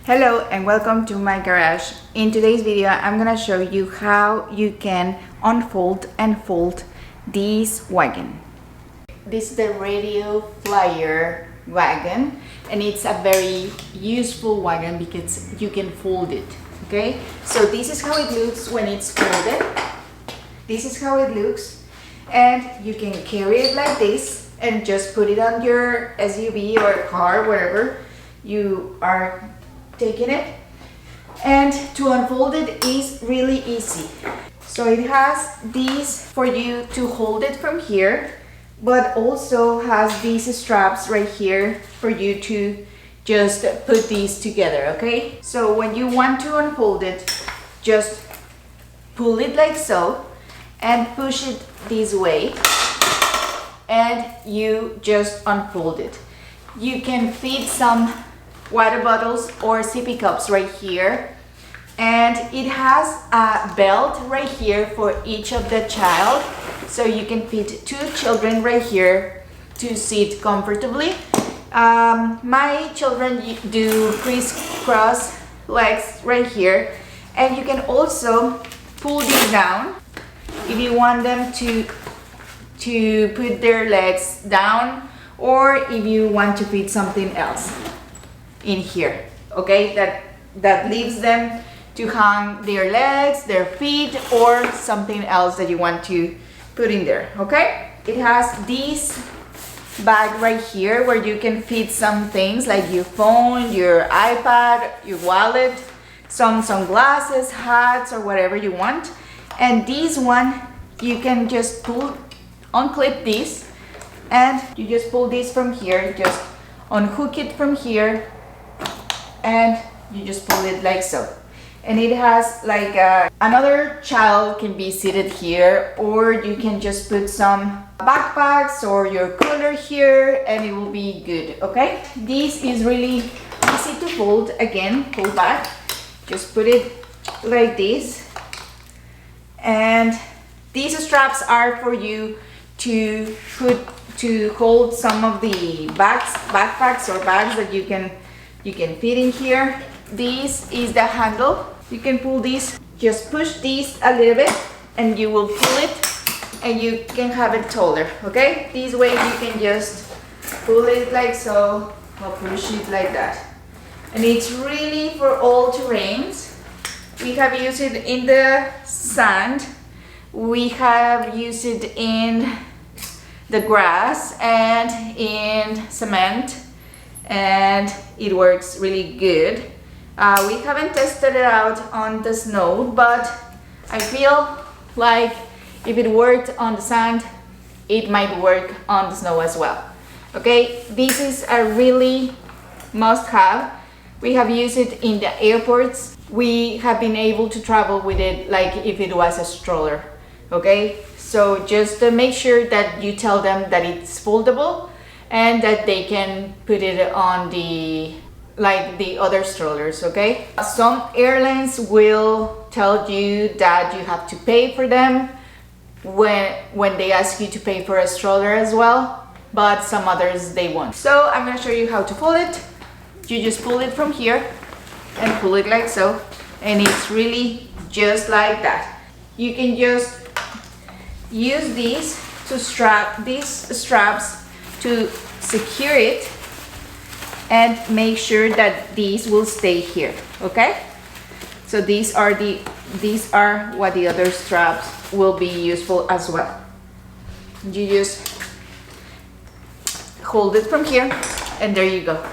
Hello and welcome to my garage. In today's video I'm gonna show you how you can unfold and fold this wagon. This is the radio flyer wagon and it's a very useful wagon because you can fold it. Okay, so this is how it looks when it's folded. This is how it looks, and you can carry it like this and just put it on your SUV or car, wherever you are taking it. And to unfold it is really easy. So it has these for you to hold it from here, but also has these straps right here for you to just put these together. Okay, so when you want to unfold it, just pull it like so and push it this way, and you just unfold it. You can fit some water bottles or sippy cups right here, and it has a belt right here for each of the child, so you can fit two children right here to sit comfortably. My children do crisscross legs right here, and you can also pull these down if you want them to put their legs down, or if you want to fit something else in here, okay, that leaves them to hang their legs, their feet, or something else that you want to put in there. Okay, it has this bag right here where you can fit some things like your phone, your iPad, your wallet, some sunglasses, hats, or whatever you want. And this one you can just unclip this, and you just pull this from here, just unhook it from here, and you just pull it like so. And it has like another child can be seated here, or you can just put some backpacks or your cooler here and it will be good. Okay, this is really easy to fold. Again, pull back, just put it like this, and these straps are for you to hold some of the backpacks or bags that you can fit in here. This is the handle. You can pull this, just push this a little bit and you will pull it and you can have it taller. Okay, this way you can just pull it like so or push it like that. And it's really for all terrains. We have used it in the sand, we have used it in the grass and in cement, and it works really good. We haven't tested it out on the snow, but I feel like if it worked on the sand, it might work on the snow as well. Okay, this is a really must-have. We have used it in the airports. We have been able to travel with it like if it was a stroller. Okay, so just make sure that you tell them that it's foldable and that they can put it on the other strollers. Okay, some airlines will tell you that you have to pay for them when they ask you to pay for a stroller as well, but some others they won't. So I'm going to show you how to fold it. You just pull it from here and pull it like so, and it's really just like that. You can just use these straps to secure it and make sure that these will stay here. Okay, so these are what the other straps will be useful as well. You just hold it from here and there you go.